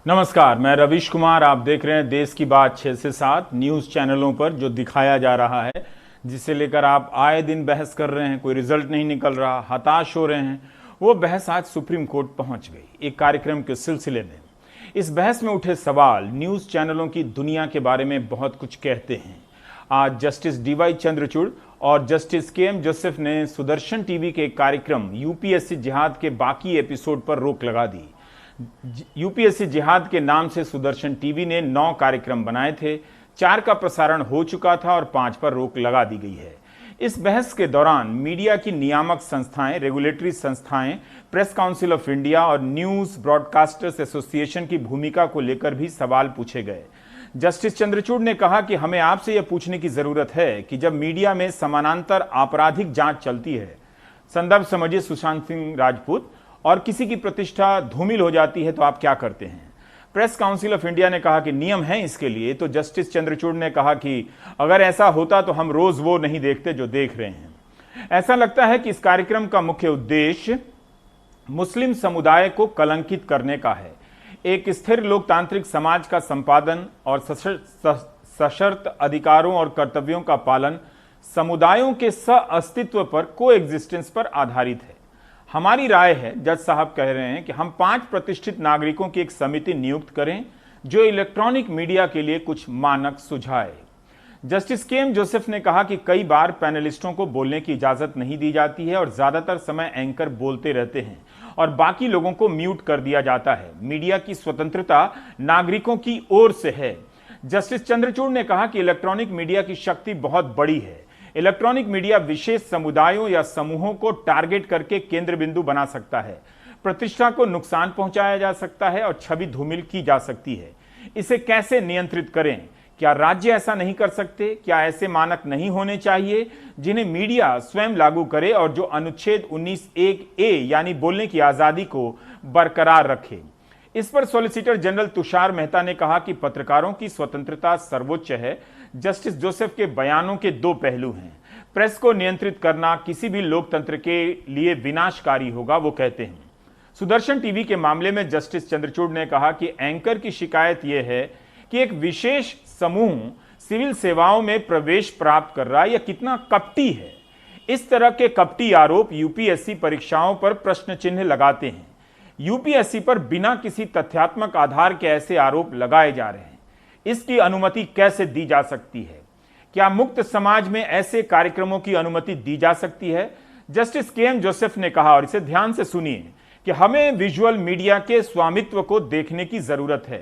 नमस्कार, मैं रवीश कुमार। आप देख रहे हैं देश की बात 6 से 7 न्यूज़ चैनलों पर जो दिखाया जा रहा है, जिसे लेकर आप आए दिन बहस कर रहे हैं, कोई रिजल्ट नहीं निकल रहा, हताश हो रहे हैं। वो बहस आज सुप्रीम कोर्ट पहुंच गई एक कार्यक्रम के सिलसिले में। इस बहस में उठे सवाल न्यूज़ चैनलों की दुनिया के बारे में बहुत कुछ कहते हैं। आज जस्टिस DY चंद्रचूड़ और जस्टिस KM जोसेफ ने सुदर्शन टीवी के कार्यक्रम यूपीएससी जिहाद के बाकी एपिसोड पर रोक लगा दी। यूपीएससी जिहाद के नाम से सुदर्शन टीवी ने 9 कार्यक्रम बनाए थे, 4 का प्रसारण हो चुका था और 5 पर रोक लगा दी गई है। इस बहस के दौरान मीडिया की नियामक संस्थाएं, रेगुलेटरी संस्थाएं, प्रेस काउंसिल ऑफ इंडिया और न्यूज ब्रॉडकास्टर्स एसोसिएशन की भूमिका को लेकर भी सवाल पूछे गए। जस्टिस चंद्रचूड़ ने कहा कि हमें आपसे यह पूछने की जरूरत है कि जब मीडिया में समानांतर आपराधिक जांच चलती है, संदर्भ समझिए सुशांत सिंह राजपूत, और किसी की प्रतिष्ठा धूमिल हो जाती है तो आप क्या करते हैं। प्रेस काउंसिल ऑफ इंडिया ने कहा कि नियम है इसके लिए, तो जस्टिस चंद्रचूड़ ने कहा कि अगर ऐसा होता तो हम रोज वो नहीं देखते जो देख रहे हैं। ऐसा लगता है कि इस कार्यक्रम का मुख्य उद्देश्य मुस्लिम समुदाय को कलंकित करने का है। एक स्थिर लोकतांत्रिक समाज का संपादन और सशर्त अधिकारों और कर्तव्यों का पालन समुदायों के सह-अस्तित्व पर, कोएग्जिस्टेंस पर आधारित है। हमारी राय है, जज साहब कह रहे हैं, कि हम 5 प्रतिष्ठित नागरिकों की एक समिति नियुक्त करें जो इलेक्ट्रॉनिक मीडिया के लिए कुछ मानक सुझाए। जस्टिस KM जोसेफ ने कहा कि कई बार पैनलिस्टों को बोलने की इजाजत नहीं दी जाती है और ज्यादातर समय एंकर बोलते रहते हैं और बाकी लोगों को म्यूट कर दिया जाता है। मीडिया की स्वतंत्रता नागरिकों की ओर से है। जस्टिस चंद्रचूड़ ने कहा कि इलेक्ट्रॉनिक मीडिया की शक्ति बहुत बड़ी है। इलेक्ट्रॉनिक मीडिया विशेष समुदायों या समूहों को टारगेट करके केंद्र बिंदु बना सकता है, प्रतिष्ठा को नुकसान पहुंचाया जा सकता है और छवि धूमिल की जा सकती है। इसे कैसे नियंत्रित करें? क्या राज्य ऐसा नहीं कर सकते? क्या ऐसे मानक नहीं होने चाहिए जिन्हें मीडिया स्वयं लागू करे और जो अनुच्छेद 19(1)(a) यानी बोलने की आजादी को बरकरार रखे? इस पर सॉलिसिटर जनरल तुषार मेहता ने कहा कि पत्रकारों की स्वतंत्रता सर्वोच्च है। जस्टिस जोसेफ के बयानों के 2 पहलू हैं। प्रेस को नियंत्रित करना किसी भी लोकतंत्र के लिए विनाशकारी होगा, वो कहते हैं। सुदर्शन टीवी के मामले में जस्टिस चंद्रचूड़ ने कहा कि एंकर की शिकायत यह है कि एक विशेष समूह सिविल सेवाओं में प्रवेश प्राप्त कर रहा है। यह कितना कपटी है। इस तरह के कपटी आरोप यूपीएससी परीक्षाओं पर प्रश्न चिन्ह लगाते हैं। यूपीएससी पर बिना किसी तथ्यात्मक आधार के ऐसे आरोप लगाए जा रहे हैं। इसकी अनुमति कैसे दी जा सकती है? क्या मुक्त समाज में ऐसे कार्यक्रमों की अनुमति दी जा सकती है? जस्टिस KM जोसेफ ने कहा, और इसे ध्यान से सुनिए, कि हमें विजुअल मीडिया के स्वामित्व को देखने की जरूरत है।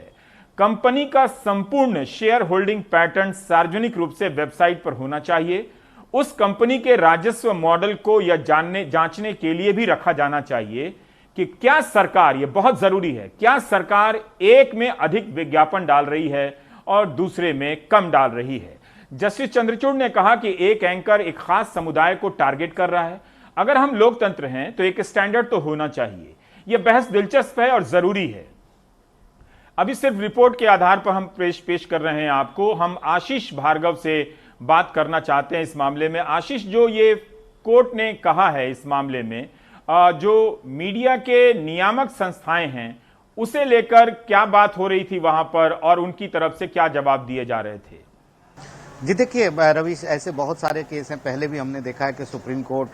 कंपनी का संपूर्ण शेयर होल्डिंग पैटर्न सार्वजनिक रूप से वेबसाइट पर होना चाहिए। उस कंपनी के राजस्व मॉडल को यह जांचने के लिए भी रखा जाना चाहिए कि क्या सरकार, यह बहुत जरूरी है, क्या सरकार एक में अधिक विज्ञापन डाल रही है और दूसरे में कम डाल रही है। जस्टिस चंद्रचूड़ ने कहा कि एक एंकर एक खास समुदाय को टारगेट कर रहा है। अगर हम लोकतंत्र हैं तो एक स्टैंडर्ड तो होना चाहिए। यह बहस दिलचस्प है और जरूरी है। अभी सिर्फ रिपोर्ट के आधार पर हम पेश कर रहे हैं आपको। हम आशीष भार्गव से बात करना चाहते हैं इस मामले में। आशीष, जो ये कोर्ट ने कहा है इस मामले में, जो मीडिया के नियामक संस्थाएं हैं, उसे लेकर क्या बात हो रही थी वहां पर और उनकी तरफ से क्या जवाब दिए जा रहे थे? जी देखिए रवि, ऐसे बहुत सारे केस हैं। पहले भी हमने देखा है कि सुप्रीम कोर्ट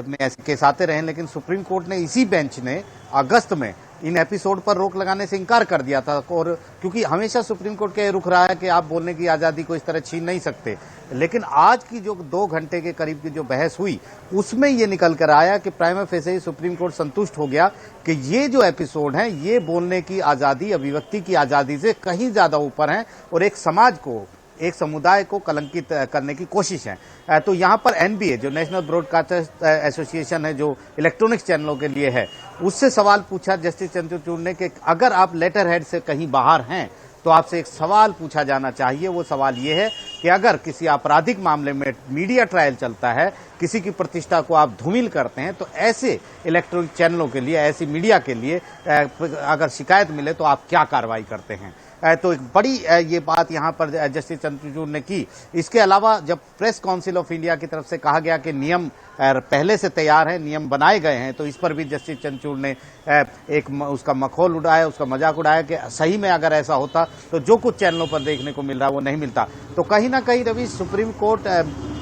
में ऐसे केस आते रहे, लेकिन सुप्रीम कोर्ट ने, इसी बेंच ने अगस्त में इन एपिसोड पर रोक लगाने से इनकार कर दिया था। और क्योंकि हमेशा सुप्रीम कोर्ट का ये रुख रहा है कि आप बोलने की आज़ादी को इस तरह छीन नहीं सकते। लेकिन आज की जो 2 घंटे के करीब की जो बहस हुई, उसमें ये निकल कर आया कि प्राइमा फेसे ही सुप्रीम कोर्ट संतुष्ट हो गया कि ये जो एपिसोड हैं, ये बोलने की आज़ादी, अभिव्यक्ति की आज़ादी से कहीं ज़्यादा ऊपर हैं और एक समाज को, एक समुदाय को कलंकित करने की कोशिश है। तो यहाँ पर NBA, जो नेशनल ब्रॉडकास्टर एसोसिएशन है, जो इलेक्ट्रॉनिक्स चैनलों के लिए है, उससे सवाल पूछा जस्टिस चंद्रचूड़ ने कि अगर आप लेटर हेड से कहीं बाहर हैं तो आपसे एक सवाल पूछा जाना चाहिए। वो सवाल ये है कि अगर किसी आपराधिक मामले में मीडिया ट्रायल चलता है, किसी की प्रतिष्ठा को आप धूमिल करते हैं, तो ऐसे इलेक्ट्रॉनिक चैनलों के लिए, ऐसी मीडिया के लिए अगर शिकायत मिले तो आप क्या कार्रवाई करते हैं। तो एक बड़ी ये बात यहाँ पर जस्टिस चंद्रचूड़ ने की। इसके अलावा जब प्रेस काउंसिल ऑफ इंडिया की तरफ से कहा गया कि नियम पहले से तैयार है, नियम बनाए गए हैं, तो इस पर भी जस्टिस चंद्रचूड़ ने उसका मखौल उड़ाया, उसका मजाक उड़ाया कि सही में अगर ऐसा होता तो जो कुछ चैनलों पर देखने को मिल रहा है वो नहीं मिलता। तो कहीं ना कहीं रवि, सुप्रीम कोर्ट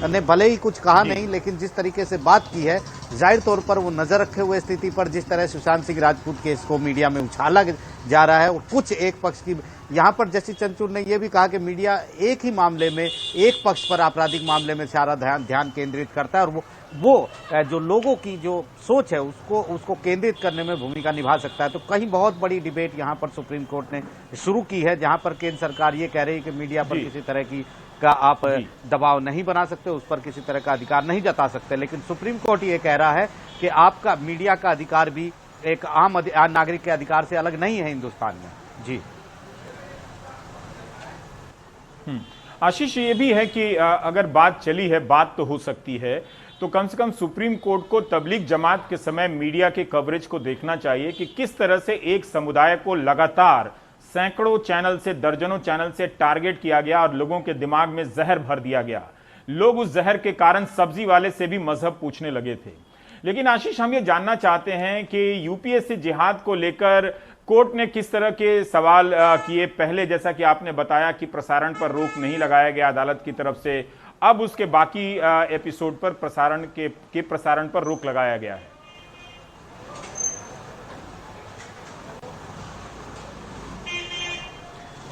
ने भले ही कुछ कहा नहीं, लेकिन जिस तरीके से बात की है, जाहिर तौर पर वो नजर रखे हुए स्थिति पर जिस तरह सुशांत सिंह राजपूत केस को मीडिया में उछाला जा रहा है और कुछ एक पक्ष की, यहाँ पर जस्टिस चंद्रचूड़ ने यह भी कहा कि मीडिया एक ही मामले में, एक पक्ष पर, आपराधिक मामले में सारा ध्यान केंद्रित करता है और वो जो लोगों की जो सोच है उसको केंद्रित करने में भूमिका निभा सकता है। तो कहीं बहुत बड़ी डिबेट यहाँ पर सुप्रीम कोर्ट ने शुरू की है, जहाँ पर केंद्र सरकार ये कह रही है कि मीडिया पर किसी तरह का आप दबाव नहीं बना सकते, उस पर किसी तरह का अधिकार नहीं जता सकते, लेकिन सुप्रीम कोर्ट ये कह रहा है कि आपका मीडिया का अधिकार भी एक आम नागरिक के अधिकार से अलग नहीं है हिंदुस्तान में। जी आशीष, ये भी है कि अगर बात चली है, बात तो हो सकती है, तो कम से कम सुप्रीम कोर्ट को तबलीग जमात के समय मीडिया के कवरेज को देखना चाहिए कि किस तरह से एक समुदाय को लगातार सैकड़ों चैनल से, दर्जनों चैनल से टारगेट किया गया और लोगों के दिमाग में जहर भर दिया गया। लोग उस जहर के कारण सब्जी वाले से भी मजहब पूछने लगे थे। लेकिन आशीष, हम ये जानना चाहते हैं कि यूपीएससी जिहाद को लेकर कोर्ट ने किस तरह के सवाल किए। पहले जैसा कि आपने बताया कि प्रसारण पर रोक नहीं लगाया गया अदालत की तरफ से, अब उसके बाकी एपिसोड पर प्रसारण पर रोक लगाया गया है।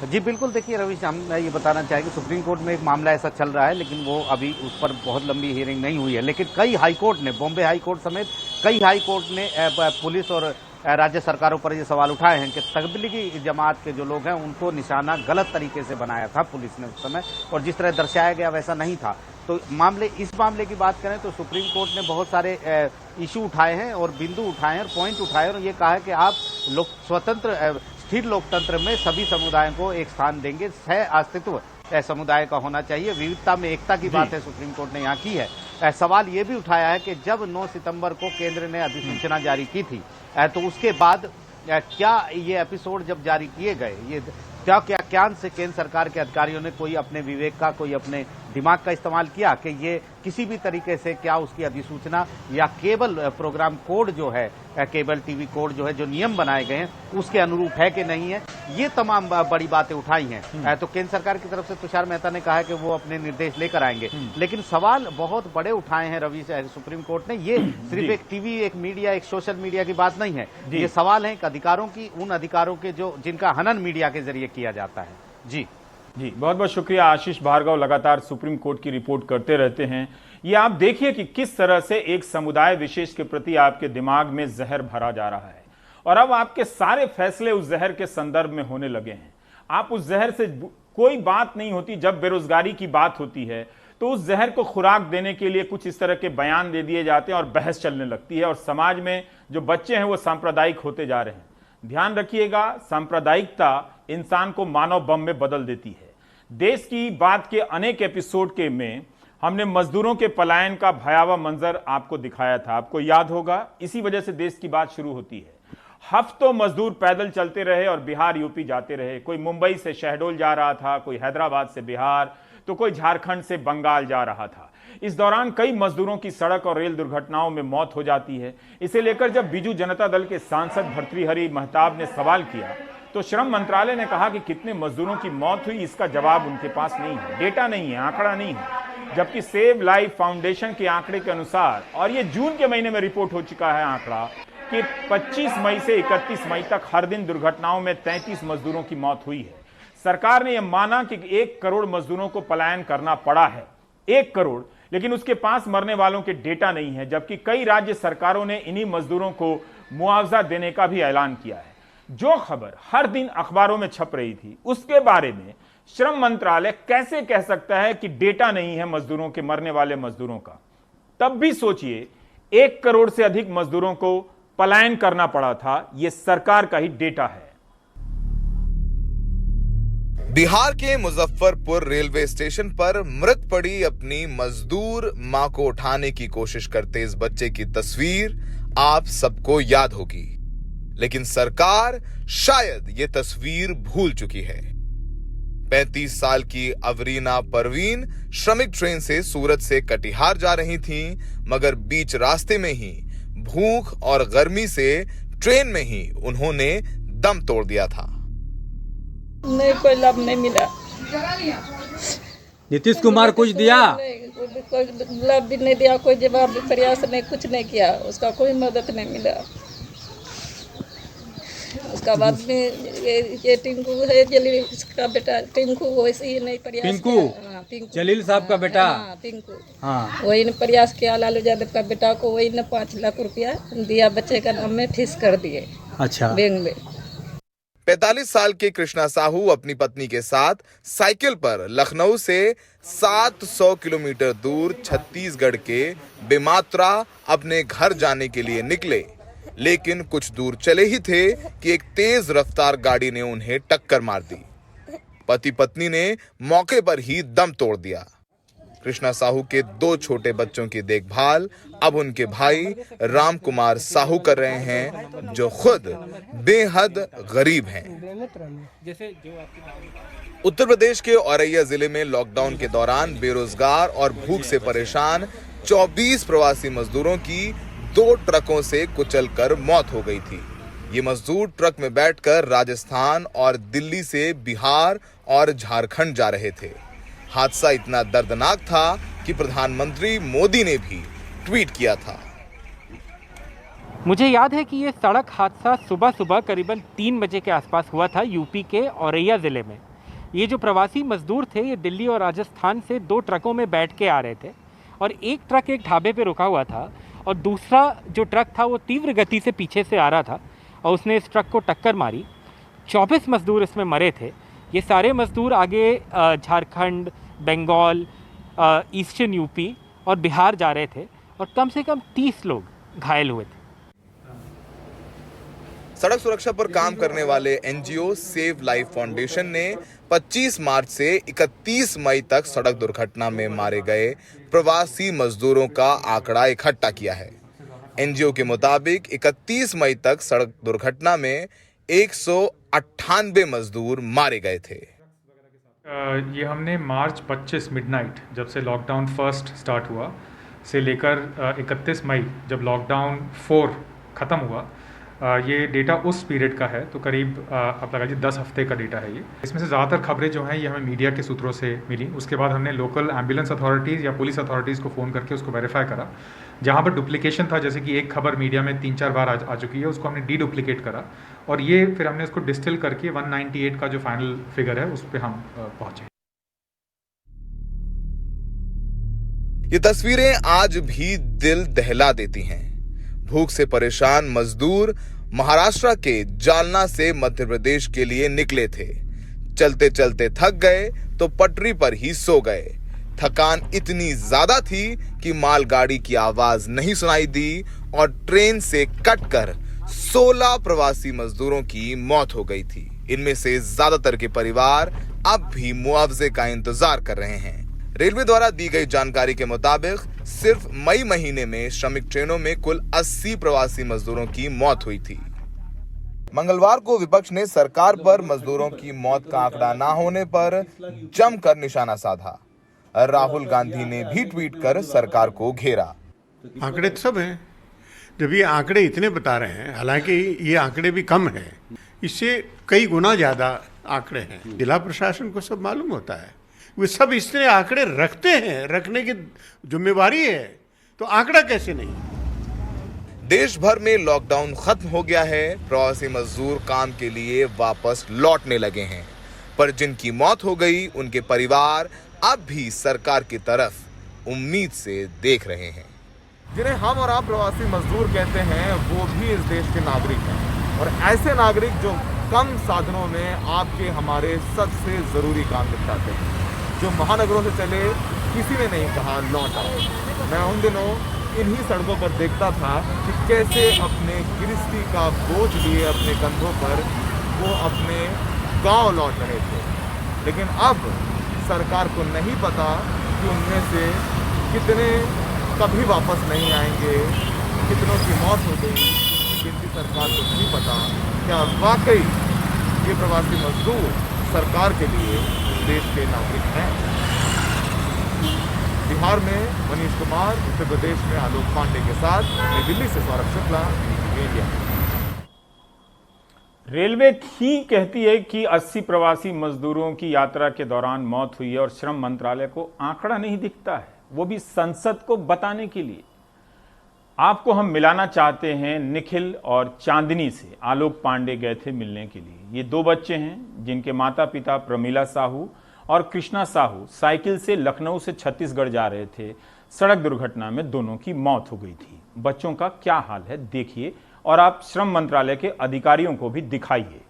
जी बिल्कुल, देखिए रवि, हम ये बताना चाहेंगे सुप्रीम कोर्ट में एक मामला ऐसा चल रहा है, लेकिन वो अभी उस पर बहुत लंबी हियरिंग नहीं हुई है। लेकिन कई हाईकोर्ट ने, बॉम्बे हाईकोर्ट समेत कई हाईकोर्ट ने पुलिस और राज्य सरकारों पर ये सवाल उठाए हैं कि तबलीगी जमात के जो लोग हैं उनको निशाना गलत तरीके से बनाया था पुलिस ने उस समय, और जिस तरह दर्शाया गया वैसा नहीं था। तो इस मामले की बात करें तो सुप्रीम कोर्ट ने बहुत सारे इशू उठाए हैं और बिंदु उठाए हैं और पॉइंट उठाए, और ये कहा है कि आप स्वतंत्र स्थिर लोकतंत्र में सभी समुदायों को एक स्थान देंगे, सह अस्तित्व समुदाय का होना चाहिए, विविधता में एकता की बात है सुप्रीम कोर्ट ने यहाँ की है। सवाल ये भी उठाया है कि जब 9 सितंबर को केंद्र ने अधिसूचना जारी की थी, तो उसके बाद क्या ये एपिसोड जब जारी किए गए, ये क्या से केंद्र सरकार के अधिकारियों ने कोई अपने विवेक का, कोई अपने दिमाग का इस्तेमाल किया कि ये किसी भी तरीके से क्या उसकी अधिसूचना या केबल प्रोग्राम कोड जो है, केबल टीवी कोड जो है, जो नियम बनाए गए हैं उसके अनुरूप है कि नहीं है। ये तमाम बड़ी बातें उठाई हैं। तो केंद्र सरकार की तरफ से तुषार मेहता ने कहा है कि वो अपने निर्देश लेकर आएंगे, लेकिन सवाल बहुत बड़े उठाए हैं रवि सुप्रीम कोर्ट ने। ये सिर्फ एक टीवी, एक मीडिया, एक सोशल मीडिया की बात नहीं है, ये सवाल है अधिकारों की, उन अधिकारों के जिनका हनन मीडिया के जरिए किया जाता है। जी बहुत बहुत शुक्रिया आशीष भार्गव, लगातार सुप्रीम कोर्ट की रिपोर्ट करते रहते हैं। ये आप देखिए कि किस तरह से एक समुदाय विशेष के प्रति आपके दिमाग में जहर भरा जा रहा है, और अब आपके सारे फैसले उस जहर के संदर्भ में होने लगे हैं। आप उस जहर से, कोई बात नहीं होती जब बेरोजगारी की बात होती है, तो उस जहर को खुराक देने के लिए कुछ इस तरह के बयान दे दिए जाते हैं और बहस चलने लगती है, और समाज में जो बच्चे हैं वो सांप्रदायिक होते जा रहे हैं। ध्यान रखिएगा, सांप्रदायिकता इंसान को मानव बम में बदल देती है। देश की बात के अनेक एपिसोड के में हमने मजदूरों के पलायन का भयावह मंजर आपको दिखाया था, आपको याद होगा। इसी वजह से देश की बात शुरू होती है। हफ्तों मजदूर पैदल चलते रहे और बिहार यूपी जाते रहे। कोई मुंबई से शहडोल जा रहा था, कोई हैदराबाद से बिहार, तो कोई झारखंड से बंगाल जा रहा था। इस दौरान कई मजदूरों की सड़क और रेल दुर्घटनाओं में मौत हो जाती है। इसे लेकर जब बीजू जनता दल के सांसद भर्तृहरि महताब ने सवाल किया, तो श्रम मंत्रालय ने कहा कि कितने मजदूरों की मौत हुई इसका जवाब उनके पास नहीं है, डेटा नहीं है, आंकड़ा नहीं है। जबकि सेव लाइफ फाउंडेशन के आंकड़े के अनुसार, और ये जून के महीने में रिपोर्ट हो चुका है आंकड़ा, कि 25 मई से 31 मई तक हर दिन दुर्घटनाओं में 33 मजदूरों की मौत हुई है। सरकार ने यह माना कि 1 करोड़ मजदूरों को पलायन करना पड़ा है, 1 करोड़, लेकिन उसके पास मरने वालों के डेटा नहीं है। जबकि कई राज्य सरकारों ने इन्हीं मजदूरों को मुआवजा देने का भी ऐलान किया है। जो खबर हर दिन अखबारों में छप रही थी, उसके बारे में श्रम मंत्रालय कैसे कह सकता है कि डेटा नहीं है मजदूरों के, मरने वाले मजदूरों का? तब भी सोचिए, 1 करोड़ से अधिक मजदूरों को पलायन करना पड़ा था, यह सरकार का ही डेटा है। बिहार के मुजफ्फरपुर रेलवे स्टेशन पर मृत पड़ी अपनी मजदूर मां को उठाने की कोशिश करते इस बच्चे की तस्वीर आप सबको याद होगी, लेकिन सरकार शायद ये तस्वीर भूल चुकी है। 35 साल की अवरीना परवीन श्रमिक ट्रेन से सूरत से कटिहार जा रही थीं, मगर बीच रास्ते में ही भूख और गर्मी से ट्रेन में ही उन्होंने दम तोड़ दिया था। नहीं, कोई लाभ नहीं मिला। नीतीश कुमार कुछ दिया? कोई लाभ भी नहीं दिया, कोई जवाब भी, प्रयास नहीं, कुछ नहीं किया, उसका कोई मदद नहीं मिला। उसका बाद में ये टिंकू है, जलील का बेटा टिंकू, वैसे ही नहीं प्रयास टिंकू? किया। हाँ, टिंकू जलील साहब का बेटा? हाँ, टिंकू। हाँ, वही ने प्रयास किया, लालू यादव का बेटा को वही ने 5 लाख रुपया दिया, बच्चे का नाम में फीस कर दिए अच्छा। बैंक में। 45 साल के कृष्णा साहू अपनी पत्नी के साथ साइकिल पर लखनऊ से 700 किलोमीटर दूर छत्तीसगढ़ के बेमात्रा अपने घर जाने के लिए निकले, लेकिन कुछ दूर चले ही थे कि एक तेज रफ्तार गाड़ी ने उन्हें टक्कर मार दी। पति पत्नी ने मौके पर ही दम तोड़ दिया। कृष्णा साहू के 2 छोटे बच्चों की देखभाल अब उनके भाई राम कुमार साहू कर रहे हैं, जो खुद बेहद गरीब हैं। उत्तर प्रदेश के औरैया जिले में लॉकडाउन के दौरान बेरोजगार और भूख से परेशान 24 प्रवासी मजदूरों की 2 ट्रकों से कुचलकर मौत हो गई थी। ये मजदूर ट्रक में बैठकर राजस्थान और दिल्ली से बिहार और झारखंड जा रहे थे। हादसा इतना दर्दनाक था कि प्रधानमंत्री मोदी ने भी ट्वीट किया था। मुझे याद है कि ये सड़क हादसा सुबह सुबह करीबन 3 बजे के आसपास हुआ था यूपी के औरैया ज़िले में। ये जो प्रवासी मजदूर थे ये दिल्ली और राजस्थान से 2 ट्रकों में बैठ के आ रहे थे और एक ट्रक एक ढाबे पे रुका हुआ था और दूसरा जो ट्रक था वो तीव्र गति से पीछे से आ रहा था और उसने इस ट्रक को टक्कर मारी। 24 मजदूर इसमें मरे थे। ये सारे मजदूर आगे झारखंड, बंगाल, ईस्टर्न यूपी और बिहार जा रहे थे और कम से कम 30 लोग घायल हुए थे। सड़क सुरक्षा पर काम करने वाले एनजीओ सेव लाइफ फाउंडेशन ने 25 मार्च से 31 मई तक सड़क दुर्घटना में मारे गए प्रवासी मजदूरों का आंकड़ा इकट्ठा किया है। एनजीओ के मुताबिक 31 मई तक सड़क दुर्घटना में 198 मजदूर मारे गए थे। ये हमने मार्च 25 मिडनाइट जब से लॉकडाउन फर्स्ट स्टार्ट हुआ से लेकर 31 मई जब लॉकडाउन 4 ख़त्म हुआ, ये डेटा उस पीरियड का है, तो करीब आप लगा लीजिए 10 हफ्ते का डेटा है ये। इसमें से ज़्यादातर खबरें जो हैं ये हमें मीडिया के सूत्रों से मिली। उसके बाद हमने लोकल एम्बुलेंस अथॉरिटीज़ या पुलिस अथॉरिटीज़ को फ़ोन करके उसको वेरीफाई करा। जहाँ पर डुप्लीकेशन था, जैसे कि एक खबर मीडिया में 3-4 बार आ चुकी है, उसको हमने डुप्लीकेट करा और ये फिर हमने उसको डिस्टिल करके 198 का जो फाइनल फिगर है उस पर हम पहुँचे। ये तस्वीरें आज भी दिल दहला देती हैं। भूख से परेशान मजदूर महाराष्ट्र के जालना से मध्य प्रदेश के लिए निकले थे। चलते चलते थक गए तो पटरी पर ही सो गए। थकान इतनी ज्यादा थी कि मालगाड़ी की आवाज नहीं सुनाई दी और ट्रेन से कटकर 16 प्रवासी मजदूरों की मौत हो गई थी। इनमें से ज्यादातर के परिवार अब भी मुआवजे का इंतजार कर रहे हैं। रेलवे द्वारा दी गई जानकारी के मुताबिक सिर्फ मई महीने में श्रमिक ट्रेनों में कुल 80 प्रवासी मजदूरों की मौत हुई थी। मंगलवार को विपक्ष ने सरकार पर मजदूरों की मौत का आंकड़ा ना होने पर जमकर निशाना साधा। राहुल गांधी ने भी ट्वीट कर सरकार को घेरा। आंकड़े सब हैं। जब ये आंकड़े इतने बता रहे हैं, हालांकि ये आंकड़े भी कम हैं, इससे कई गुना ज्यादा आंकड़े हैं। जिला प्रशासन को सब मालूम होता है, वे सब इसलिए आंकड़े रखते हैं, रखने की जिम्मेवारी है, तो आंकड़ा कैसे नहीं। देश भर में लॉकडाउन खत्म हो गया है। प्रवासी मजदूर काम के लिए वापस लौटने लगे हैं, पर जिनकी मौत हो गई उनके परिवार अब भी सरकार की तरफ उम्मीद से देख रहे हैं। जिन्हें हम और आप प्रवासी मजदूर कहते हैं, वो भी इस देश के नागरिक हैं और ऐसे नागरिक जो कम साधनों में आपके हमारे सबसे जरूरी काम निपटाते हैं, जो महानगरों से चले किसी ने नहीं कहा लौट आओ। मैं उन दिनों इन्हीं सड़कों पर देखता था कि कैसे अपने गृहस्थी का बोझ लिए अपने कंधों पर वो अपने गांव लौट रहे थे। लेकिन अब सरकार को नहीं पता कि उनमें से कितने कभी वापस नहीं आएंगे, कितनों की मौत हो गई, लेकिन सरकार को नहीं पता क्या वाकई ये प्रवासी मजदूर सरकार के लिए देश के नागरिक हैं। बिहार में मनीष कुमार, उत्तर प्रदेश में आलोक पांडे के साथ नई दिल्ली से सौरभ शुक्ला, इंडिया। रेलवे ही कहती है कि 80 प्रवासी मजदूरों की यात्रा के दौरान मौत हुई है और श्रम मंत्रालय को आंकड़ा नहीं दिखता है, वो भी संसद को बताने के लिए। आपको हम मिलाना चाहते हैं निखिल और चांदनी से। आलोक पांडे गए थे मिलने के लिए। ये दो बच्चे हैं जिनके माता पिता प्रमीला साहू और कृष्णा साहू साइकिल से लखनऊ से छत्तीसगढ़ जा रहे थे। सड़क दुर्घटना में दोनों की मौत हो गई थी। बच्चों का क्या हाल है देखिए और आप श्रम मंत्रालय के अधिकारियों को भी दिखाइए।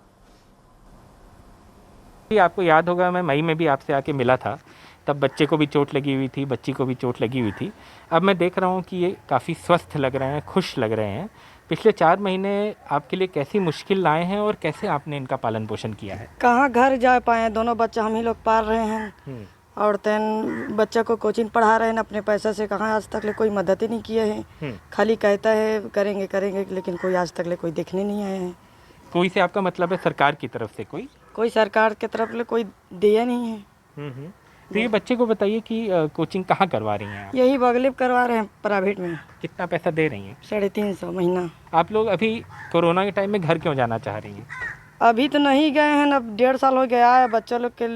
आपको याद होगा मैं मई में भी आपसे आके मिला था, तब बच्चे को भी चोट लगी हुई थी, बच्ची को भी चोट लगी हुई थी। अब मैं देख रहा हूँ कि ये काफ़ी स्वस्थ लग रहे हैं, खुश लग रहे हैं। पिछले 4 महीने आपके लिए कैसी मुश्किल लाए हैं और कैसे आपने इनका पालन पोषण किया है? कहाँ घर जा पाए, दोनों बच्चा हम ही लोग पाल रहे हैं और तैन बच्चा को कोचिंग पढ़ा रहे हैं अपने पैसा से। कहाँ आज तक ले कोई मदद ही नहीं किए हैं, खाली कहता है करेंगे करेंगे, लेकिन कोई आज तक ले कोई देखने नहीं आए हैं। कोई से आपका मतलब है सरकार की तरफ से? कोई सरकार की तरफ ले कोई दिया नहीं है। तो ये बच्चे को बताइए कि कोचिंग कहाँ करवा रही हैं आप? यही बगले करवा रहे हैं प्राइवेट में। कितना पैसा दे रही हैं? 350 महीना। आप लोग अभी कोरोना के टाइम में घर क्यों जाना चाह रही हैं? अभी तो नहीं गए हैं, अब 1.5 साल हो गया है। बच्चा लोग के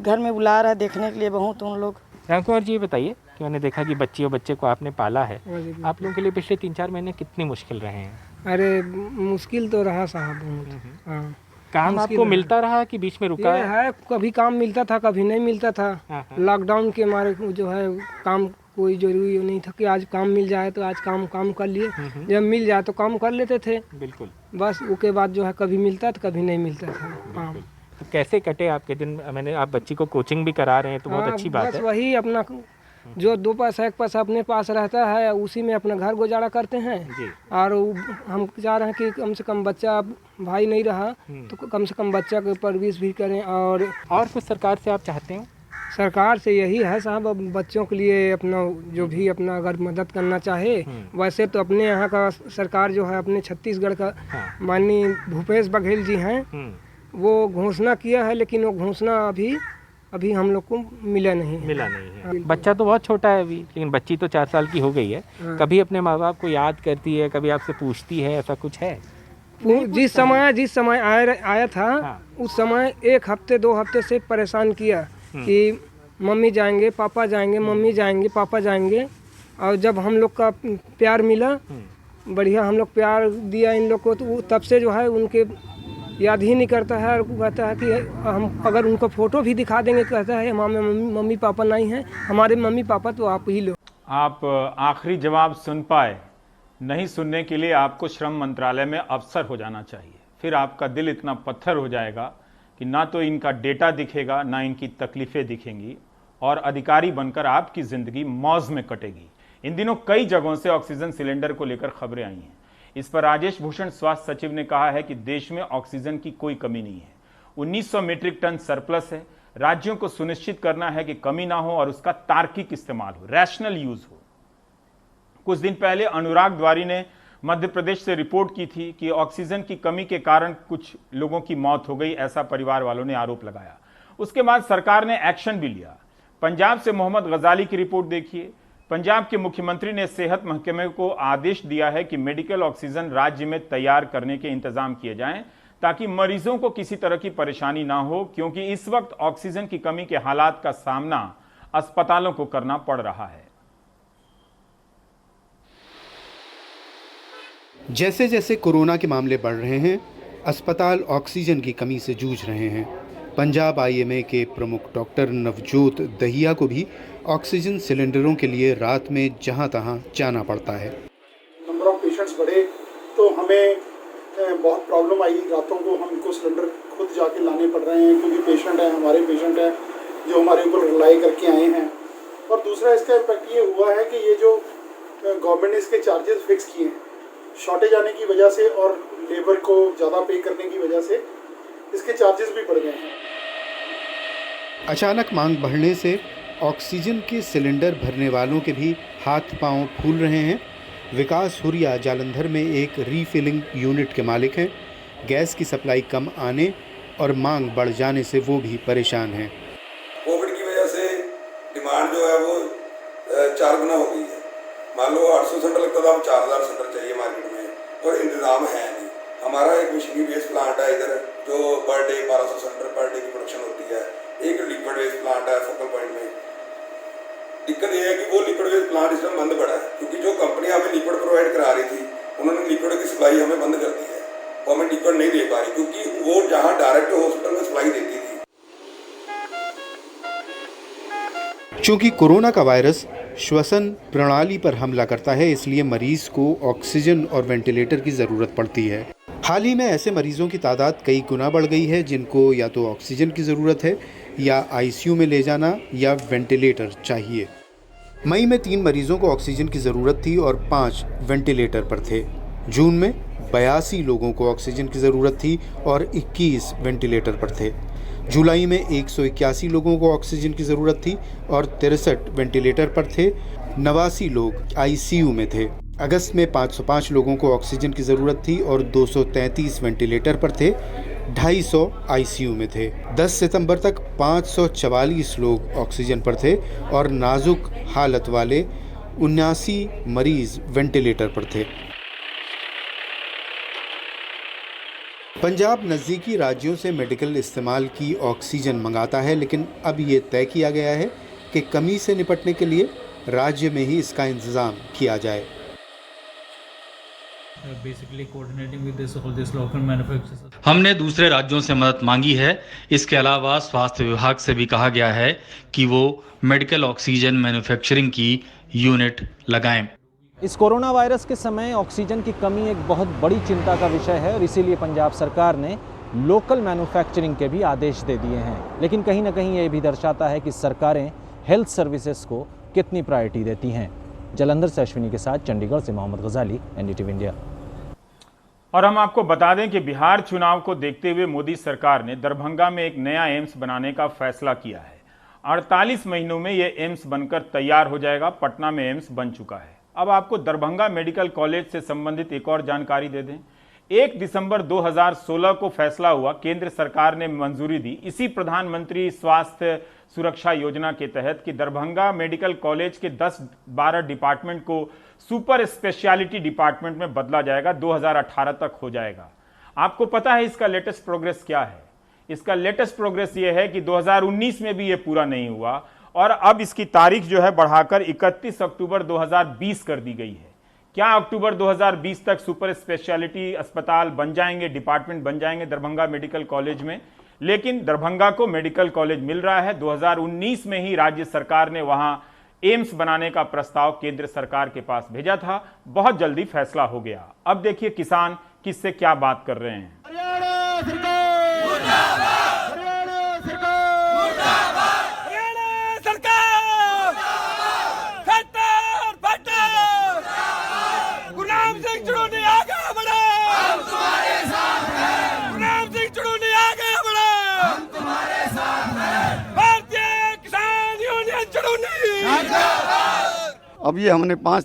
घर में बुला रहा है देखने के लिए बहुत उन लोग। राम कुमार जी ये बताइए कि मैंने देखा कि बच्ची और बच्चे को आपने पाला है, आप लोगों के लिए पिछले 3-4 महीने कितनी मुश्किल रहे हैं? अरे मुश्किल तो रहा साहब बहुत। हाँ, काम आपको मिलता रहा कि बीच में रुका है? कभी काम मिलता था, कभी नहीं मिलता था। लॉकडाउन के मारे जो है काम कोई जरूरी नहीं था कि आज काम मिल जाए तो आज काम कर लिए। जब मिल जाए तो काम कर लेते थे। बिल्कुल। बस उसके बाद जो है कभी मिलता था कभी नहीं मिलता था काम। तो कैसे कटे आपके दिन? मैंने आप बच्ची को कोचिंग भी करा रहे हैं तो बहुत अच्छी बात है। वही अपना जो 2 पैसा 1 पैसा अपने पास रहता है उसी में अपना घर गुजारा करते हैं जी। और हम चाह रहे हैं कि कम से कम बच्चा भाई नहीं रहा तो कम से कम बच्चा को परवरिश भी करें। और कुछ सरकार से आप चाहते हैं? सरकार से यही है साहब, अब बच्चों के लिए अपना जो भी अपना अगर मदद करना चाहे। वैसे तो अपने यहाँ का सरकार जो है अपने छत्तीसगढ़ का माननीय भूपेश बघेल जी हैं, वो घोषणा किया है, लेकिन वो घोषणा अभी हम लोग को मिला नहीं है। बच्चा तो बहुत छोटा है अभी, लेकिन बच्ची तो 4 साल की हो गई है। कभी अपने माँ बाप को याद करती है, कभी आपसे पूछती है, ऐसा कुछ है? जिस समय आया था उस समय 1 हफ्ते 2 हफ्ते से परेशान किया कि मम्मी जाएंगे पापा जाएंगे, मम्मी जाएंगे पापा जाएंगे। और जब हम लोग का प्यार मिला, बढ़िया हम लोग प्यार दिया इन लोग को, तो तब से जो है उनके याद ही नहीं करता है। और कहता है कि हम अगर उनको फोटो भी दिखा देंगे, कहता है हमारे मम्मी पापा नहीं हैं, हमारे मम्मी पापा तो आप ही लो। आप आखिरी जवाब सुन पाए? नहीं सुनने के लिए आपको श्रम मंत्रालय में अफसर हो जाना चाहिए। फिर आपका दिल इतना पत्थर हो जाएगा कि ना तो इनका डेटा दिखेगा, ना इनकी तकलीफें दिखेंगी और अधिकारी बनकर आपकी जिंदगी मौज में कटेगी। इन दिनों कई जगहों से ऑक्सीजन सिलेंडर को लेकर खबरें आई हैं। इस पर राजेश भूषण स्वास्थ्य सचिव ने कहा है कि देश में ऑक्सीजन की कोई कमी नहीं है। 1900 मीट्रिक टन सरप्लस है। राज्यों को सुनिश्चित करना है कि कमी ना हो और उसका तार्किक इस्तेमाल हो, रैशनल यूज हो। कुछ दिन पहले अनुराग द्वारी ने मध्य प्रदेश से रिपोर्ट की थी कि ऑक्सीजन की कमी के कारण कुछ लोगों की मौत हो गई, ऐसा परिवार वालों ने आरोप लगाया। उसके बाद सरकार ने एक्शन भी लिया। पंजाब से मोहम्मद गजाली की रिपोर्ट देखिए। पंजाब के मुख्यमंत्री ने सेहत महकमे को आदेश दिया है कि मेडिकल ऑक्सीजन राज्य में तैयार करने के इंतजाम किए जाएं ताकि मरीजों को किसी तरह की परेशानी ना हो, क्योंकि इस वक्त ऑक्सीजन की कमी के हालात का सामना अस्पतालों को करना पड़ रहा है। जैसे जैसे कोरोना के मामले बढ़ रहे हैं, अस्पताल ऑक्सीजन की कमी से जूझ रहे हैं। पंजाब IMA के प्रमुख डॉक्टर नवजोत दहिया को भी ऑक्सीजन सिलेंडरों के लिए रात में जहां तहां जाना पड़ता है। नंबर ऑफ पेशेंट्स बढ़े तो हमें बहुत प्रॉब्लम आई। रातों को हमको सिलेंडर खुद जाके लाने पड़ रहे हैं, क्योंकि पेशेंट हैं, हमारे पेशेंट हैं जो हमारे ऊपर रिलाई करके आए हैं। और दूसरा इसका इम्पैक्ट ये हुआ है कि ये जो गवर्नमेंट ने इसके चार्जेस फिक्स किए हैं, शॉर्टेज आने की वजह से और लेबर को ज़्यादा पे करने की वजह से इसके चार्जेस भी बढ़ गए हैं। अचानक मांग बढ़ने से ऑक्सीजन के सिलेंडर भरने वालों के भी हाथ पांव फूल रहे हैं। विकास हुरिया जालंधर में एक रीफिलिंग यूनिट के मालिक हैं। गैस की सप्लाई कम आने और मांग बढ़ जाने से वो भी परेशान हैं। जो है वो 4 गुना हो गई है। मान लो 800 सेंटर लगता था, अब 4000 सेंटर चाहिए मार्केट में, और इंतजाम है नहीं। हमारा एक मशीनी वेस्ट प्लांट है इधर जो per day 1200 centre per day की प्रोडक्शन होती है। एक लिक्विड वेस्ट प्लांट है फोकल पॉइंट में। दिक्कत यह है कि वो लिक्विड वेस्ट प्लांट इस टाइम बंद पड़ा है, क्योंकि जो कंपनी हमें लिक्विड प्रोवाइड करा रही थी उन्होंने लिक्विड की सप्लाई हमें बंद कर दी है। वो हमें लिक्विड नहीं दे पा रही, क्योंकि वो जहाँ डायरेक्ट हॉस्पिटल में सप्लाई देती थी। चूँकि कोरोना का वायरस श्वसन प्रणाली पर हमला करता है, इसलिए मरीज को ऑक्सीजन और वेंटिलेटर की ज़रूरत पड़ती है। हाल ही में ऐसे मरीजों की तादाद कई गुना बढ़ गई है जिनको या तो ऑक्सीजन की ज़रूरत है या आईसीयू में ले जाना या वेंटिलेटर चाहिए। मई में 3 मरीजों को ऑक्सीजन की ज़रूरत थी और 5 वेंटिलेटर पर थे। जून में 82 लोगों को ऑक्सीजन की ज़रूरत थी और 21 वेंटिलेटर पर थे। जुलाई में 181 लोगों को ऑक्सीजन की ज़रूरत थी और 63 वेंटिलेटर पर थे। 89 लोग आईसीयू में थे। अगस्त में 505 लोगों को ऑक्सीजन की ज़रूरत थी और 233 वेंटिलेटर पर थे। 250 आईसीयू में थे। 10 सितंबर तक 544 लोग ऑक्सीजन पर थे और नाजुक हालत वाले 79 मरीज वेंटिलेटर पर थे। पंजाब नज़दीकी राज्यों से मेडिकल इस्तेमाल की ऑक्सीजन मंगाता है, लेकिन अब ये तय किया गया है कि कमी से निपटने के लिए राज्य में ही इसका इंतज़ाम किया जाए। हमने दूसरे राज्यों से मदद मांगी है। इसके अलावा स्वास्थ्य विभाग से भी कहा गया है कि वो मेडिकल ऑक्सीजन मैन्युफैक्चरिंग की यूनिट लगाएं। इस कोरोना वायरस के समय ऑक्सीजन की कमी एक बहुत बड़ी चिंता का विषय है और इसीलिए पंजाब सरकार ने लोकल मैन्युफैक्चरिंग के भी आदेश दे दिए हैं। लेकिन कहीं ना कहीं ये भी दर्शाता है कि सरकारें हेल्थ सर्विसेज को कितनी प्रायोरिटी देती हैं। जलंधर से अश्विनी के साथ चंडीगढ़ से मोहम्मद गजाली, एनडीटीवी इंडिया। और हम आपको बता दें कि बिहार चुनाव को देखते हुए मोदी सरकार ने दरभंगा में एक नया एम्स बनाने का फैसला किया है। 48 महीनों में यह एम्स बनकर तैयार हो जाएगा। पटना में एम्स बन चुका है। अब आपको दरभंगा मेडिकल कॉलेज से संबंधित एक और जानकारी दे दें। 1 दिसंबर 2016 को फैसला हुआ, केंद्र सरकार ने मंजूरी दी इसी प्रधानमंत्री स्वास्थ्य सुरक्षा योजना के तहत कि दरभंगा मेडिकल कॉलेज के 10-12 डिपार्टमेंट को सुपर स्पेशलिटी डिपार्टमेंट में बदला जाएगा। 2018 तक हो जाएगा। आपको पता है इसका लेटेस्ट प्रोग्रेस क्या है? इसका लेटेस्ट प्रोग्रेस यह है कि 2019 में भी यह पूरा नहीं हुआ और अब इसकी तारीख जो है बढ़ाकर 31 अक्टूबर 2020 कर दी गई है। क्या अक्टूबर 2020 तक सुपर स्पेशलिटी अस्पताल बन जाएंगे, डिपार्टमेंट बन जाएंगे दरभंगा मेडिकल कॉलेज में? लेकिन दरभंगा को मेडिकल कॉलेज मिल रहा है। 2019 में ही राज्य सरकार ने वहां एम्स बनाने का प्रस्ताव केंद्र सरकार के पास भेजा था। बहुत जल्दी फैसला हो गया। अब देखिए किसान किससे क्या बात कर रहे हैं। अब ये हमने 5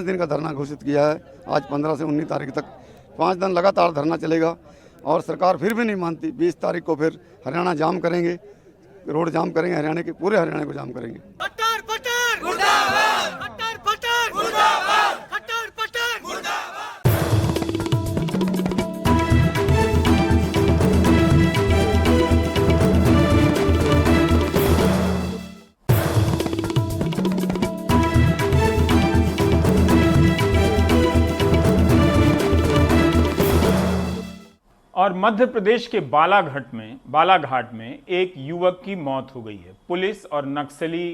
दिन का धरना घोषित किया है। आज 15 से 19 तारीख तक 5 दिन लगातार धरना चलेगा और सरकार फिर भी नहीं मानती। 20 तारीख को फिर हरियाणा जाम करेंगे, रोड जाम करेंगे, हरियाणा के पूरे हरियाणा को जाम करेंगे। और मध्य प्रदेश के बालाघाट में एक युवक की मौत हो गई है पुलिस और नक्सली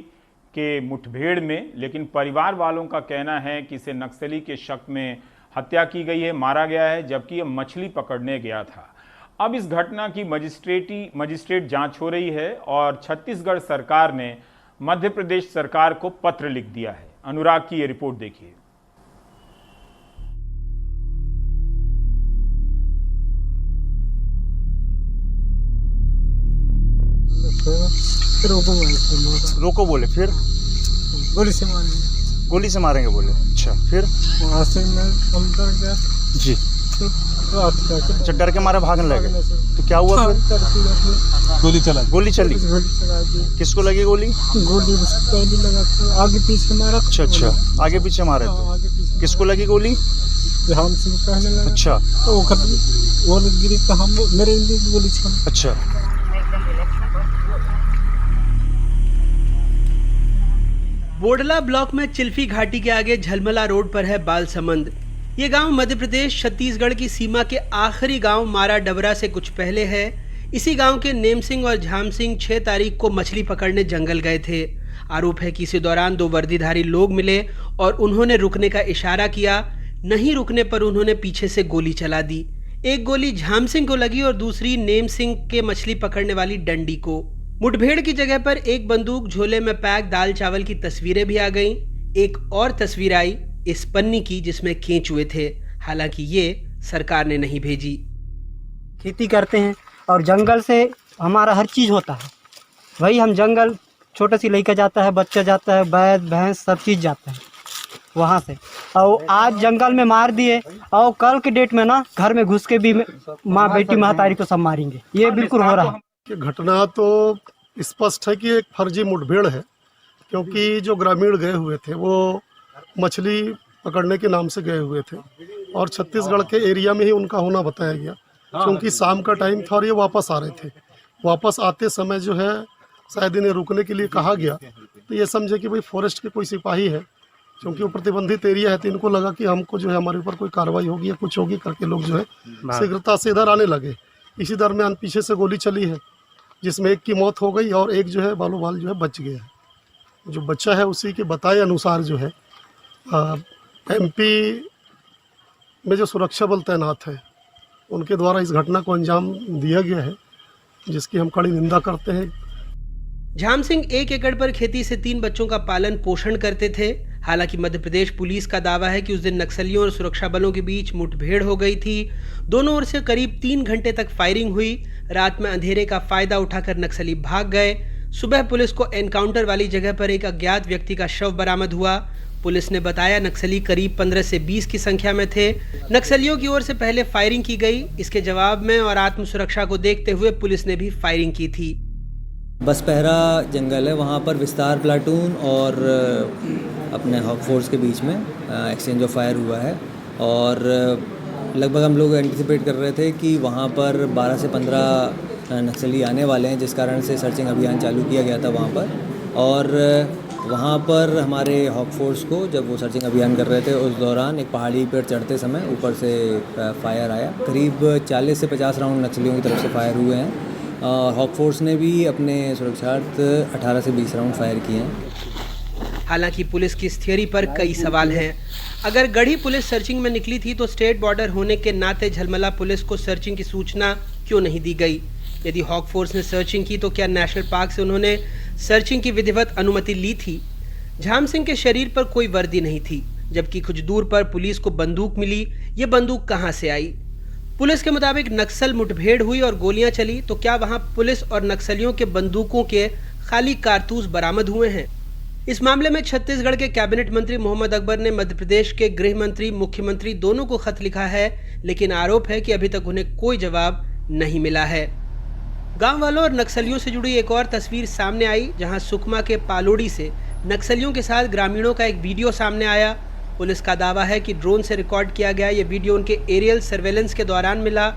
के मुठभेड़ में। लेकिन परिवार वालों का कहना है कि इसे नक्सली के शक में हत्या की गई है, मारा गया है, जबकि यह मछली पकड़ने गया था। अब इस घटना की मजिस्ट्रेट जांच हो रही है और छत्तीसगढ़ सरकार ने मध्य प्रदेश सरकार को पत्र लिख दिया है। अनुराग की ये रिपोर्ट देखिए। रोको बोले, फिर गोली से मारेंगे बोले। अच्छा, फिर वहाँ से मैं अंदर गया जी, तो अच्छा, डर के मारे भागने लगे। तो क्या हुआ फिर? गोली चली। किसको लगी गोली? पहले लगा था, आगे पीछे मारा। अच्छा, आगे पीछे मारे थे। किसको लगी गोली? हमसे पहले लगा। अच्छा, वो गिरी तो हम मेरे लिए गोली छोड़ी। अच्छा। बोडला ब्लॉक में चिल्फी घाटी के आगे झलमला रोड पर है बालसमंद। ये गांव मध्य प्रदेश छत्तीसगढ़ की सीमा के आखिरी गांव मारा डबरा से कुछ पहले है। इसी गांव के नेम सिंह और झाम सिंह 6 तारीख को मछली पकड़ने जंगल गए थे। आरोप है कि इसी दौरान 2 वर्दीधारी लोग मिले और उन्होंने रुकने का इशारा किया। नहीं रुकने पर उन्होंने पीछे से गोली चला दी। एक गोली झाम सिंह को लगी और दूसरी नेम सिंह के मछली पकड़ने वाली डंडी को। मुठभेड़ की जगह पर एक बंदूक, झोले में पैक दाल चावल की तस्वीरें भी आ गईं। एक और तस्वीर आई इस पन्नी की जिसमें केंचुए थे। हालांकि ये सरकार ने नहीं भेजी। खेती करते हैं और जंगल से हमारा हर चीज़ होता है। वही हम जंगल, छोटा सी लड़का जाता है, बच्चा जाता है, बैल भैंस सब चीज़ जाता है वहाँ से। और आज जंगल में मार दिए और कल के डेट में ना घर में घुस के भी माँ बेटी महतारी को सब मारेंगे। ये बिल्कुल हो रहा है। घटना तो स्पष्ट है कि एक फर्जी मुठभेड़ है, क्योंकि जो ग्रामीण गए हुए थे वो मछली पकड़ने के नाम से गए हुए थे और छत्तीसगढ़ के एरिया में ही उनका होना बताया गया, क्योंकि शाम का टाइम था और ये वापस आ रहे थे। वापस आते समय जो है शायद इन्हें रुकने के लिए कहा गया, तो ये समझे कि भाई फॉरेस्ट के कोई सिपाही है, क्योंकि वो प्रतिबंधित एरिया है, तो इनको लगा कि हमको जो है हमारे ऊपर कोई कार्रवाई होगी या कुछ होगी करके लोग जो है शीघ्रता से इधर आने लगे। इसी दरमियान पीछे से गोली चली है, जिसमें एक की मौत हो गई और एक जो है बालो बाल जो है बच गया है। जो बच्चा है उसी के बताए अनुसार जो है एमपी में जो सुरक्षा बल तैनात है उनके द्वारा इस घटना को अंजाम दिया गया है, जिसकी हम कड़ी निंदा करते हैं। झाम सिंह 1 एकड़ पर खेती से 3 बच्चों का पालन पोषण करते थे। हालांकि मध्य प्रदेश पुलिस का दावा है कि उस दिन नक्सलियों और सुरक्षा बलों के बीच मुठभेड़ हो गई थी। दोनों ओर से करीब 3 घंटे तक फायरिंग हुई। रात में अंधेरे का फायदा उठाकर नक्सली भाग गए। सुबह पुलिस को एनकाउंटर वाली जगह पर एक अज्ञात व्यक्ति का शव बरामद हुआ। पुलिस ने बताया नक्सली करीब 15 से 20 की संख्या में थे। नक्सलियों की ओर से पहले फायरिंग की गई। इसके जवाब में और आत्मसुरक्षा को देखते हुए पुलिस ने भी फायरिंग की थी। बसपहरा जंगल है, वहाँ पर विस्तार प्लाटून और अपने हॉक फोर्स के बीच में एक्सचेंज ऑफ फायर हुआ है और लगभग हम लोग एंटिसिपेट कर रहे थे कि वहाँ पर 12 से 15 नक्सली आने वाले हैं, जिस कारण से सर्चिंग अभियान चालू किया गया था वहाँ पर। और वहाँ पर हमारे हॉक फोर्स को जब वो सर्चिंग अभियान कर रहे थे उस दौरान एक पहाड़ी पर चढ़ते समय ऊपर से फायर आया। करीब 40 से 50 राउंड नक्सलियों की तरफ से फायर हुए हैं। हॉक फोर्स ने भी अपने सुरक्षार्थ 18 से 20 राउंड फायर किए हैं। हालांकि पुलिस की इस थियरी पर कई सवाल हैं। अगर गढ़ी पुलिस सर्चिंग में निकली थी तो स्टेट बॉर्डर होने के नाते झलमला पुलिस को सर्चिंग की सूचना क्यों नहीं दी गई? यदि हॉक फोर्स ने सर्चिंग की तो क्या नेशनल पार्क से उन्होंने सर्चिंग की विधिवत अनुमति ली थी? झाम सिंह के शरीर पर कोई वर्दी नहीं थी, जबकि कुछ दूर पर पुलिस को बंदूक मिली। ये बंदूक कहाँ से आई? पुलिस के मुताबिक नक्सल मुठभेड़ हुई और गोलियां चली, तो क्या वहां पुलिस और नक्सलियों के बंदूकों के खाली कारतूस बरामद हुए हैं? इस मामले में छत्तीसगढ़ के कैबिनेट मंत्री मोहम्मद अकबर ने मध्य प्रदेश के गृह मंत्री, मुख्यमंत्री दोनों को खत लिखा है, लेकिन आरोप है कि अभी तक उन्हें कोई जवाब नहीं मिला है। गांव वालों और नक्सलियों से जुड़ी एक और तस्वीर सामने आई, जहां सुकमा के पालोड़ी से नक्सलियों के साथ ग्रामीणों का एक वीडियो सामने आया। पुलिस का दावा है कि ड्रोन से रिकॉर्ड किया गया ये वीडियो उनके एरियल सर्वेलेंस के दौरान मिला।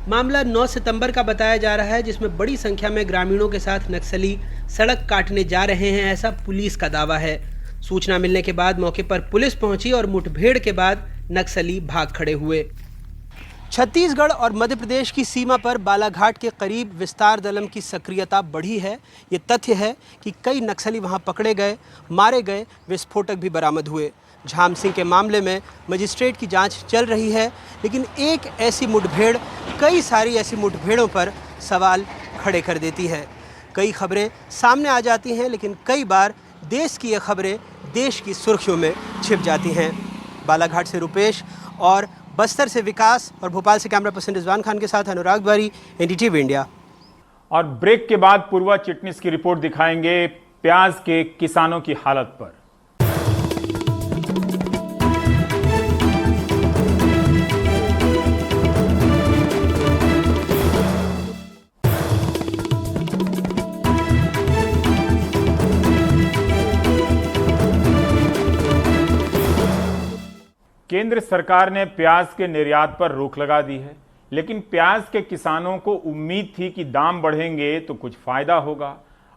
मामला 9 सितंबर का बताया जा रहा है, जिसमें बड़ी संख्या में ग्रामीणों के साथ नक्सली सड़क काटने जा रहे हैं, ऐसा पुलिस का दावा है। सूचना मिलने के बाद मौके पर पुलिस पहुंची और मुठभेड़ के बाद नक्सली भाग खड़े हुए। छत्तीसगढ़ और मध्य प्रदेश की सीमा पर बालाघाट के करीब विस्तार दलम की सक्रियता बढ़ी है। ये तथ्य है कि कई नक्सली वहां पकड़े गए, मारे गए, विस्फोटक भी बरामद हुए। झाम सिंह के मामले में मजिस्ट्रेट की जांच चल रही है, लेकिन एक ऐसी मुठभेड़ कई सारी ऐसी मुठभेड़ों पर सवाल खड़े कर देती है। कई खबरें सामने आ जाती हैं, लेकिन कई बार देश की ये खबरें देश की सुर्खियों में छिप जाती हैं। बालाघाट से रुपेश और बस्तर से विकास और भोपाल से कैमरा पर्सन रिजवान खान के साथ अनुराग द्वारी, एनडीटीवी इंडिया। और ब्रेक के बाद पूर्वा चिटनिस की रिपोर्ट दिखाएंगे प्याज के किसानों की हालत पर। केंद्र सरकार ने प्याज के निर्यात पर रोक लगा दी है, लेकिन प्याज के किसानों को उम्मीद थी कि दाम बढ़ेंगे तो कुछ फायदा होगा।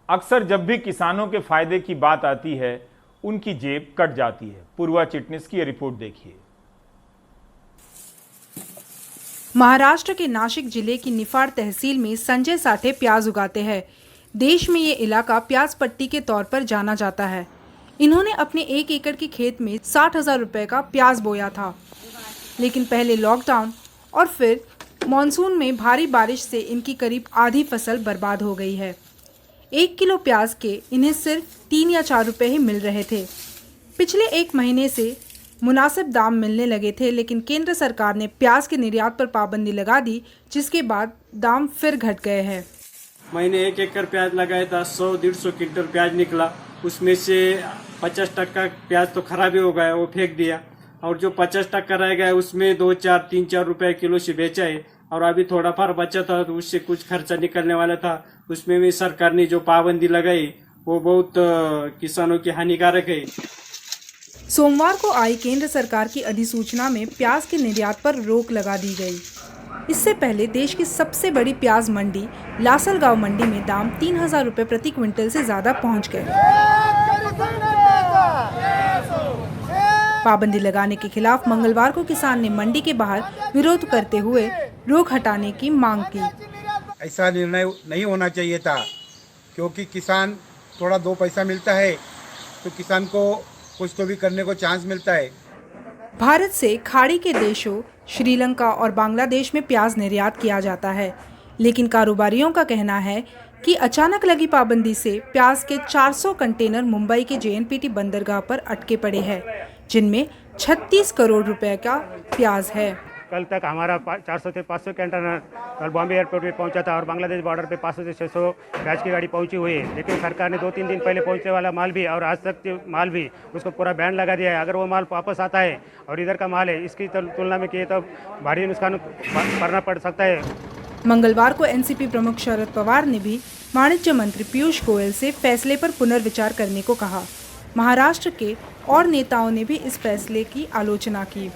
अक्सर जब भी किसानों के फायदे की बात आती है, उनकी जेब कट जाती है। पूर्वा चिटनिस की रिपोर्ट देखिए। महाराष्ट्र के नाशिक जिले की निफाड तहसील में संजय साठे प्याज उगाते हैं। देश में ये इलाका प्याज पट्टी के तौर पर जाना जाता है। इन्होंने अपने 1 एकड़ की खेत में 60,000 रुपए का प्याज बोया था, लेकिन पहले लॉकडाउन और फिर मॉनसून में भारी बारिश से इनकी करीब आधी फसल बर्बाद हो गई है। 1 किलो प्याज के इन्हें सिर्फ 3 या 4 रुपए ही मिल रहे थे। पिछले 1 महीने से मुनासिब दाम मिलने लगे थे, लेकिन केंद्र सरकार ने प्याज के निर्यात पर पाबंदी लगा दी, जिसके बाद दाम फिर घट गए हैं। मैंने 1 एकड़ प्याज लगाया था, 100-150 क्विंटल प्याज निकला। उसमें से 50% प्याज तो खराब ही हो गया, वो फेंक दिया। और जो 50% रह गया उसमें 2-4 रुपए किलो से बेचा है। और अभी थोड़ा फार बचा था तो उससे कुछ खर्चा निकलने वाला था। उसमें भी सरकार ने जो पाबंदी लगाई वो बहुत किसानों की हानिकारक है। सोमवार को आई केंद्र सरकार की अधिसूचना में प्याज के निर्यात पर रोक लगा दी गई। इससे पहले देश की सबसे बड़ी प्याज मंडी लासलगांव मंडी में दाम 3,000 रुपए प्रति क्विंटल से ज्यादा पहुंच गए। पाबंदी लगाने के खिलाफ मंगलवार को किसान ने मंडी के बाहर विरोध करते हुए रोक हटाने की मांग की। ऐसा निर्णय नहीं होना चाहिए था, क्योंकि किसान थोड़ा 2 पैसा मिलता है तो किसान को कुछ तो भी करने को चांस मिलता है। भारत से खाड़ी के देशों श्रीलंका और बांग्लादेश में प्याज निर्यात किया जाता है, लेकिन कारोबारियों का कहना है कि अचानक लगी पाबंदी से प्याज के 400 कंटेनर मुंबई के JNPT बंदरगाह पर अटके पड़े हैं, जिनमें 36 करोड़ रुपए का प्याज है। कल तक हमारा 400 से 500 कंटेनर कल बॉम्बे एयरपोर्ट पे पहुंचा था और बांग्लादेश बॉर्डर पे 500 से 600 प्याज की गाड़ी पहुंची हुई है। लेकिन सरकार ने 2-3 दिन पहले पहुंचने वाला माल भी और आज तक माल भी उसको पूरा बैन लगा दिया है। अगर वो माल वापस आता है और इधर का माल है, इसकी तुलना में किए तो भारी नुकसान करना पड़ सकता है। मंगलवार को एनसीपी प्रमुख शरद पवार ने भी वाणिज्य मंत्री पीयूष गोयल से फैसले पर पुनर्विचार करने को कहा। महाराष्ट्र के और नेताओं ने भी इस फैसले की आलोचना की।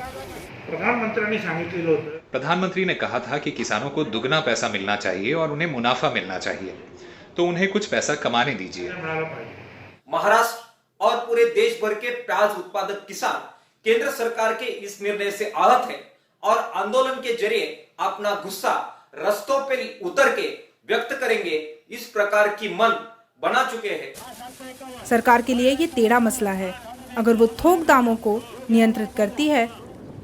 प्रधानमंत्री ने कहा था कि किसानों को दुगना पैसा मिलना चाहिए और उन्हें मुनाफा मिलना चाहिए, तो उन्हें कुछ पैसा कमाने दीजिए। महाराष्ट्र और पूरे देश भर के प्याज उत्पादक किसान केंद्र सरकार के इस निर्णय से आहत है और आंदोलन के जरिए अपना गुस्सा रस्तों पे उतर के व्यक्त करेंगे, इस प्रकार की मन बना चुके हैं। सरकार के लिए ये टेढ़ा मसला है। अगर वो थोक दामों को नियंत्रित करती है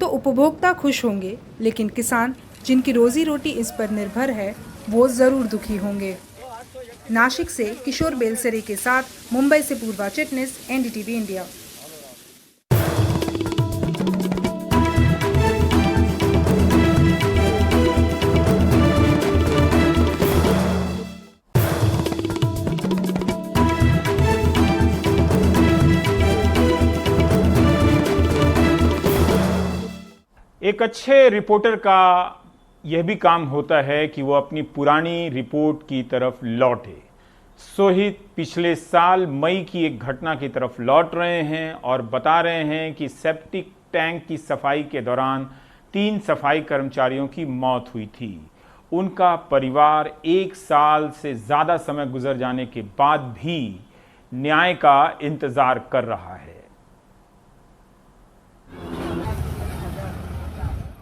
तो उपभोक्ता खुश होंगे, लेकिन किसान जिनकी रोजी रोटी इस पर निर्भर है वो जरूर दुखी होंगे। नाशिक से किशोर बेलसरे के साथ मुंबई से पूर्वा चिटनिस, NDTV इंडिया। एक अच्छे रिपोर्टर का यह भी काम होता है कि वो अपनी पुरानी रिपोर्ट की तरफ लौटे। सोहित पिछले साल मई की एक घटना की तरफ लौट रहे हैं और बता रहे हैं कि सेप्टिक टैंक की सफाई के दौरान 3 सफाई कर्मचारियों की मौत हुई थी। उनका परिवार 1 साल से ज़्यादा समय गुजर जाने के बाद भी न्याय का इंतज़ार कर रहा है।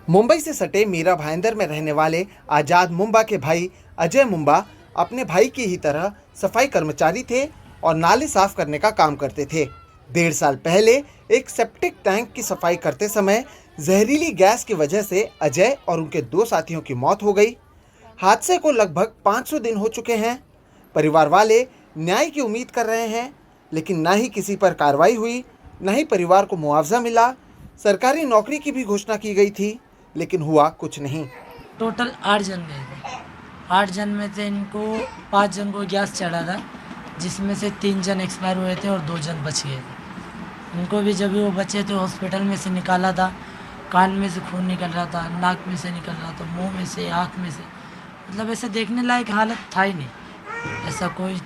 मुंबई से सटे मीरा भाईंदर में रहने वाले आजाद मुंबा के भाई अजय मुंबा अपने भाई की ही तरह सफाई कर्मचारी थे और नाले साफ करने का काम करते थे। 1.5 साल पहले एक सेप्टिक टैंक की सफाई करते समय जहरीली गैस की वजह से अजय और उनके 2 साथियों की मौत हो गई। हादसे को लगभग 500 दिन हो चुके हैं। परिवार वाले न्याय की उम्मीद कर रहे हैं, लेकिन ना ही किसी पर कार्रवाई हुई, ना ही परिवार को मुआवजा मिला। सरकारी नौकरी की भी घोषणा की गई थी, लेकिन हुआ कुछ नहीं। टोटल 8 जन गए थे। 8 जन में से इनको 5 जन को गैस चढ़ा था, जिसमें से 3 जन एक्सपायर हुए थे और 2 जन बच गए थे। उनको भी जब वो बचे थे हॉस्पिटल में से निकाला था, कान में से खून निकल रहा था, नाक में से निकल रहा था, मुंह में से, आँख में से, मतलब ऐसे देखने लायक हालत था ही नहीं। ऐसा कोई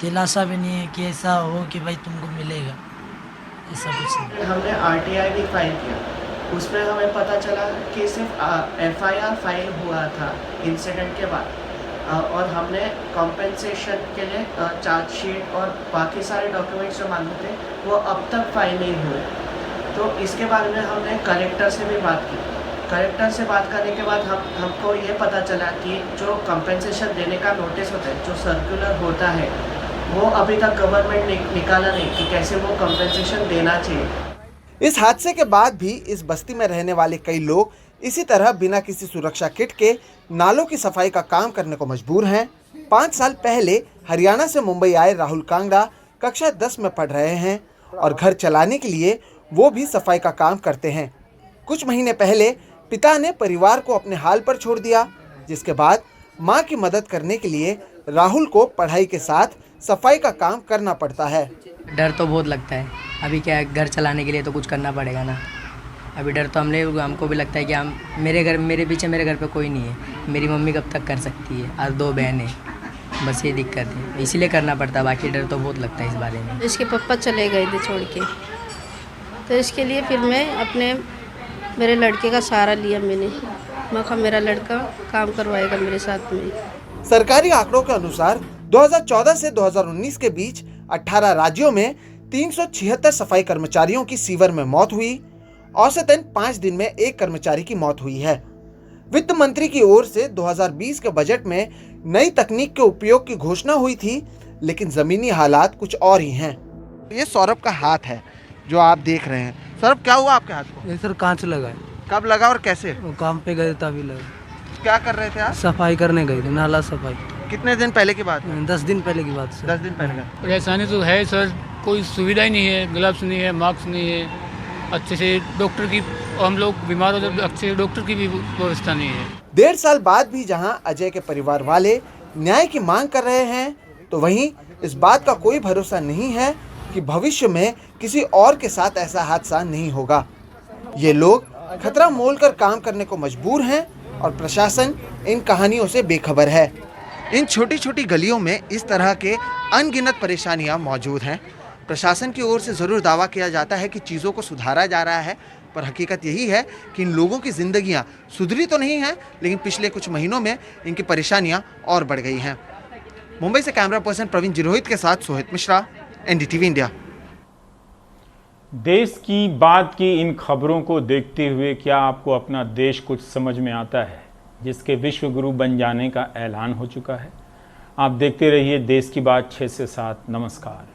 दिलासा भी नहीं है कि ऐसा हो कि भाई तुमको मिलेगा, ऐसा कुछ नहीं। हमने RTI भी फाइल किया, उसमें हमें पता चला कि सिर्फ FIR फाइल हुआ था इंसिडेंट के बाद, और हमने कॉम्पेंसेशन के लिए चार्जशीट और बाकी सारे डॉक्यूमेंट्स जो मांगे थे वो अब तक फाइल नहीं हुए। तो इसके बारे में हमने कलेक्टर से भी बात की। कलेक्टर से बात करने के बाद हमको ये पता चला कि जो कंपेंसेशन देने का नोटिस होता है, जो सर्कुलर होता है, वो अभी तक गवर्नमेंट निकाला नहीं कि कैसे वो कंपेंसेशन देना चाहिए। इस हादसे के बाद भी इस बस्ती में रहने वाले कई लोग इसी तरह बिना किसी सुरक्षा किट के नालों की सफाई का काम करने को मजबूर हैं। 5 साल पहले हरियाणा से मुंबई आए राहुल कांगड़ा कक्षा 10 में पढ़ रहे हैं और घर चलाने के लिए वो भी सफाई का काम करते हैं। कुछ महीने पहले पिता ने परिवार को अपने हाल पर छोड़ दिया, जिसके बाद मां की मदद करने के लिए राहुल को पढ़ाई के साथ सफाई का काम करना पड़ता है। डर तो बहुत लगता है, अभी क्या घर चलाने के लिए तो कुछ करना पड़ेगा ना। अभी डर तो हमको भी लगता है कि मेरे पीछे मेरे घर पे कोई नहीं है, मेरी मम्मी कब तक कर सकती है, आज 2 बहन है, बस ये दिक्कत है, इसीलिए करना पड़ता है। बाकी डर तो बहुत लगता है इस बारे में। इसके पापा चले गए थे छोड़ के, तो इसके लिए फिर मैं मेरे लड़के का सहारा लिया। मैं कहा मेरा लड़का काम करवाएगा मेरे साथ में। सरकारी आंकड़ों के अनुसार 2014 से 2019 के बीच 18 राज्यों में 376 सफाई कर्मचारियों की सीवर में मौत हुई। औसतन 5 दिन में 1 कर्मचारी की मौत हुई है। वित्त मंत्री की ओर से 2020 के बजट में नई तकनीक के उपयोग की घोषणा हुई थी, लेकिन जमीनी हालात कुछ और ही हैं। ये सौरभ का हाथ है जो आप देख रहे हैं। सौरभ, क्या हुआ आपके हाथ को? सर कांच लगा है। कब लगा और कैसे? वो काम पे गए तभी लगा। क्या कर रहे थे आप? सफाई करने गए थे, नाला सफाई। कितने दिन पहले की बात? 10 दिन पहले की बात। 10 दिन पहले का। परेशानी तो है सर, कोई सुविधा ही नहीं है, ग्लव्स नहीं है, मास्क नहीं है, अच्छे से डॉक्टर की, हम लोग बीमार हो जाते अच्छे डॉक्टर की भी व्यवस्था नहीं है। 1.5 साल बाद भी जहां अजय के परिवार वाले न्याय की मांग कर रहे हैं, तो वहीं इस बात का कोई भरोसा नहीं है कि भविष्य में किसी और के साथ ऐसा हादसा नहीं होगा। ये लोग खतरा मोलकर काम करने को मजबूर हैं और प्रशासन इन कहानियों से बेखबर है। इन छोटी छोटी गलियों में इस तरह के अनगिनत परेशानियां मौजूद हैं। प्रशासन की ओर से ज़रूर दावा किया जाता है कि चीज़ों को सुधारा जा रहा है, पर हकीकत यही है कि इन लोगों की ज़िंदगियां सुधरी तो नहीं हैं, लेकिन पिछले कुछ महीनों में इनकी परेशानियां और बढ़ गई हैं। मुंबई से कैमरा पर्सन प्रवीण जिरोहित के साथ सोहित मिश्रा, NDTV इंडिया। देश की बात की इन खबरों को देखते हुए क्या आपको अपना देश कुछ समझ में आता है, जिसके विश्व गुरु बन जाने का ऐलान हो चुका है? आप देखते रहिए देश की बात 6 से 7। नमस्कार।